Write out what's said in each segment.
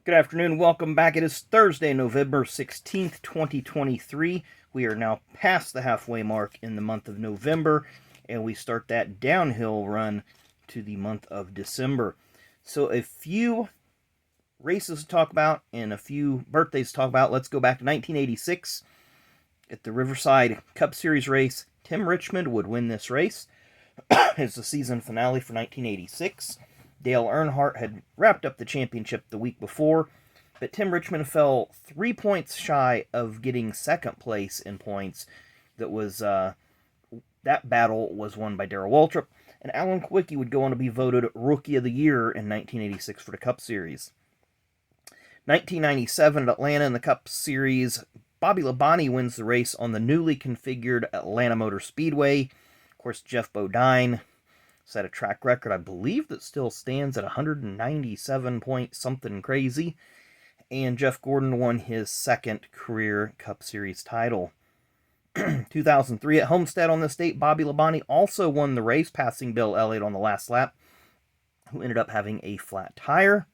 Good afternoon. Welcome back. It is Thursday, November 16th, 2023. We are now past the halfway mark in the month of November, and we start that downhill run to the month of December. So a few races to talk about and a few birthdays to talk about. Let's go back to 1986 at the Riverside Cup Series race. Tim Richmond would win this race. It's the season finale for 1986. Dale Earnhardt had wrapped up the championship the week before, but Tim Richmond fell 3 points shy of getting second place in points. That battle was won by Darrell Waltrip, and Alan Kulwicki would go on to be voted Rookie of the Year in 1986 for the Cup Series. 1997 at Atlanta in the Cup Series, Bobby Labonte wins the race on the newly configured Atlanta Motor Speedway. Of course, Jeff Bodine set a track record, I believe, that still stands at 197 point something crazy. And Jeff Gordon won his second career Cup Series title. 2003 at Homestead on this date, Bobby Labonte also won the race, passing Bill Elliott on the last lap, who ended up having a flat tire.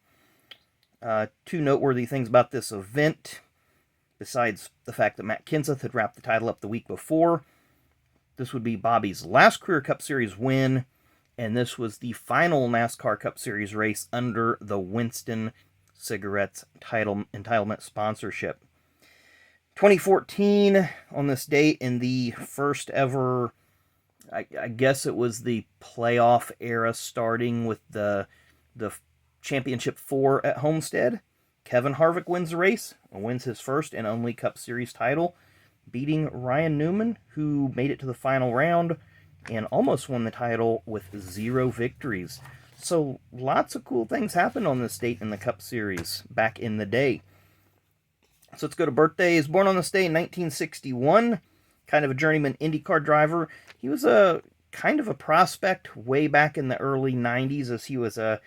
Two noteworthy things about this event, besides the fact that Matt Kenseth had wrapped the title up the week before. This would be Bobby's last career Cup Series win, and this was the final NASCAR Cup Series race under the Winston Cigarettes entitlement sponsorship. 2014, on this date, in the first ever, I guess it was the playoff era, starting with the Championship 4 at Homestead, Kevin Harvick wins the race and wins his first and only Cup Series title, beating Ryan Newman, who made it to the final round and almost won the title with 0 victories. So lots of cool things happened on this date in the Cup Series back in the day. So let's go to birthdays. Born on this day in 1961, kind of a journeyman IndyCar driver. He was a kind of a prospect way back in the early 90s, as he was a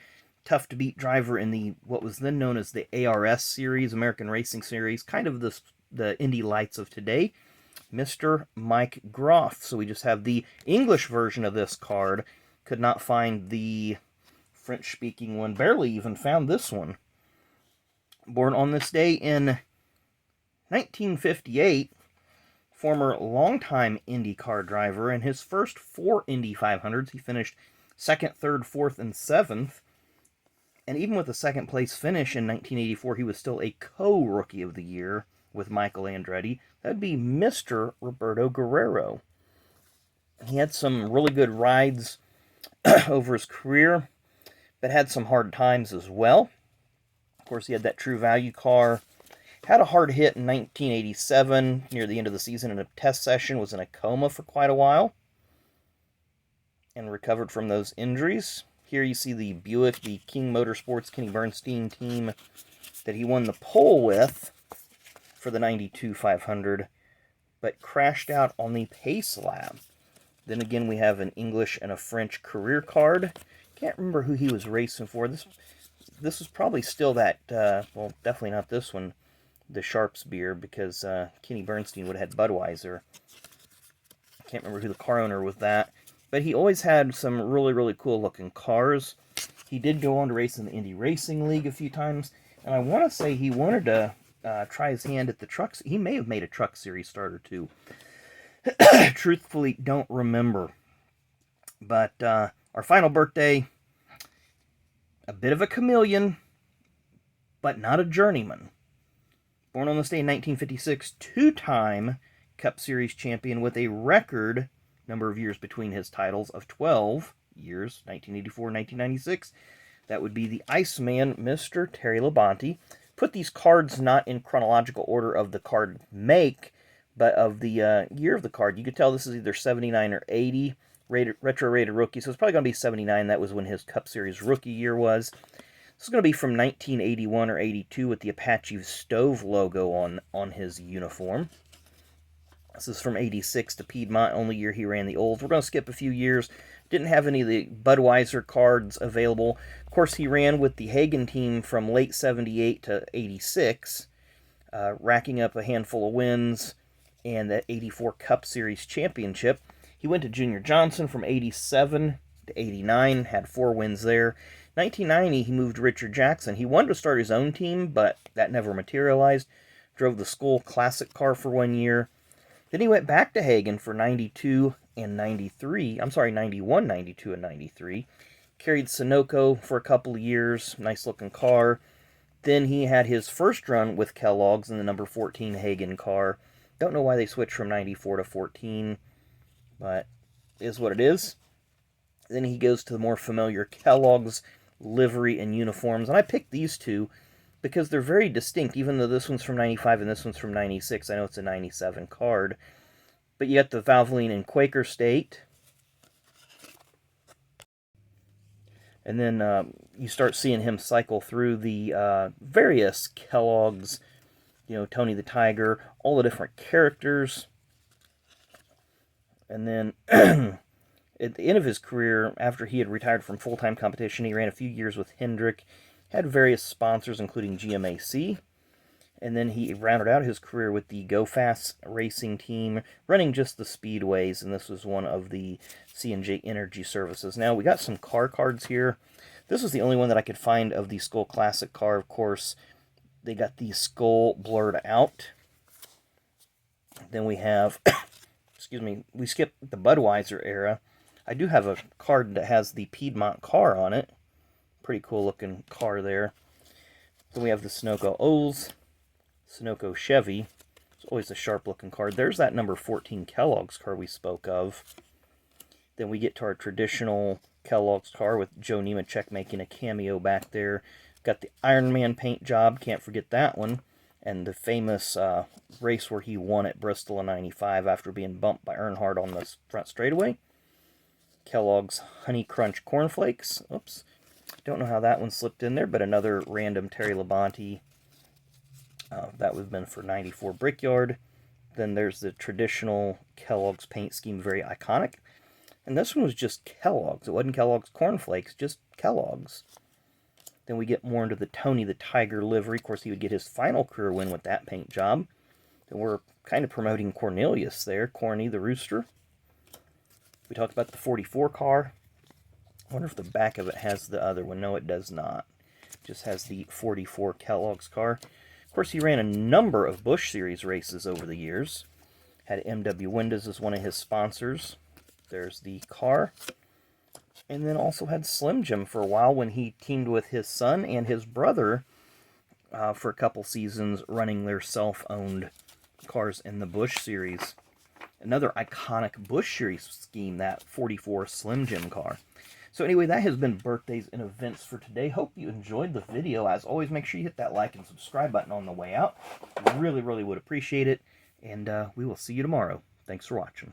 tough-to-beat driver in what was then known as the ARS Series, American Racing Series, kind of the Indy Lights of today. Mr. Mike Groff. So we just have the English version of this card. Could not find the French-speaking one. Barely even found this one. Born on this day in 1958, former longtime IndyCar driver. In his first 4 Indy 500s, he finished 2nd, 3rd, 4th, and 7th. And even with a second-place finish in 1984, he was still a co-Rookie of the Year with Michael Andretti. That'd be Mr. Roberto Guerrero. He had some really good rides over his career, but had some hard times as well. Of course, he had that True Value car. Had a hard hit in 1987, near the end of the season in a test session, was in a coma for quite a while, and recovered from those injuries. Here you see the Buick, the King Motorsports, Kenny Bernstein team that he won the pole with for the 92 500, but crashed out on the pace lap. Then again, we have an English and a French career card. Can't remember who he was racing for. This was probably still that, well, definitely not this one, the Sharps beer, because Kenny Bernstein would have had Budweiser. Can't remember who the car owner was that. But he always had some really, really cool-looking cars. He did go on to race in the Indy Racing League a few times, and I want to say he wanted to try his hand at the trucks. He may have made a Truck Series starter, too. Truthfully, don't remember. But our final birthday, a bit of a chameleon, but not a journeyman. Born on this day in 1956, 2-time Cup Series champion with a record number of years between his titles of 12 years, 1984 and 1996. That would be the Iceman, Mr. Terry Labonte. Put these cards not in chronological order of the card make, but of the year of the card. You could tell this is either 79 or 80, retro-rated rookie, so it's probably going to be 79. That was when his Cup Series rookie year was. This is going to be from 1981 or 82 with the Apache Stove logo on his uniform. This is from 86 to Piedmont, only year he ran the Olds. We're going to skip a few years. Didn't have any of the Budweiser cards available. Of course, he ran with the Hagen team from late 78 to 86, racking up a handful of wins and that 84 Cup Series championship. He went to Junior Johnson from 87 to 89, had 4 wins there. 1990, he moved to Richard Jackson. He wanted to start his own team, but that never materialized. Drove the Skoal Classic car for 1 year. Then he went back to Hagen for 92 and 93. I'm sorry, 91, 92, and 93. Carried Sunoco for a couple of years. Nice looking car. Then he had his first run with Kellogg's in the number 14 Hagen car. Don't know why they switched from 94 to 14, but is what it is. Then he goes to the more familiar Kellogg's livery and uniforms. And I picked these two because they're very distinct, even though this one's from 95 and this one's from 96. I know it's a 97 card. But you got the Valvoline and Quaker State. And then you start seeing him cycle through the various Kellogg's, Tony the Tiger, all the different characters. And then at the end of his career, after he had retired from full-time competition, he ran a few years with Hendrick, had various sponsors, including GMAC. And then he rounded out his career with the Go Fast racing team, running just the speedways, and this was one of the C&J Energy Services. Now, we got some car cards here. This was the only one that I could find of the Skoal Classic car, of course. They got the skull blurred out. Then we have, excuse me, we skipped the Budweiser era. I do have a card that has the Piedmont car on it. Pretty cool looking car there. Then we have the Sunoco O's. Sunoco Chevy. It's always a sharp looking card. There's that number 14 Kellogg's car we spoke of. Then we get to our traditional Kellogg's car with Joe Nemechek making a cameo back there. Got the Iron Man paint job. Can't forget that one. And the famous race where he won at Bristol in 95 after being bumped by Earnhardt on the front straightaway. Kellogg's Honey Crunch Cornflakes. Oops. Don't know how that one slipped in there, but another random Terry Labonte. That would have been for 94 Brickyard. Then there's the traditional Kellogg's paint scheme, very iconic. And this one was just Kellogg's. It wasn't Kellogg's Cornflakes, just Kellogg's. Then we get more into the Tony the Tiger livery. Of course, he would get his final career win with that paint job. Then we're kind of promoting Cornelius there, Corny the Rooster. We talked about the 44 car. I wonder if the back of it has the other one. No, it does not. It just has the 44 Kellogg's car. Of course, he ran a number of Busch Series races over the years. Had MW Windows as one of his sponsors. There's the car. And then also had Slim Jim for a while when he teamed with his son and his brother for a couple seasons running their self-owned cars in the Busch Series. Another iconic Busch Series scheme, that 44 Slim Jim car. So anyway, that has been birthdays and events for today. Hope you enjoyed the video. As always, make sure you hit that like and subscribe button on the way out. Really, really would appreciate it. And we will see you tomorrow. Thanks for watching.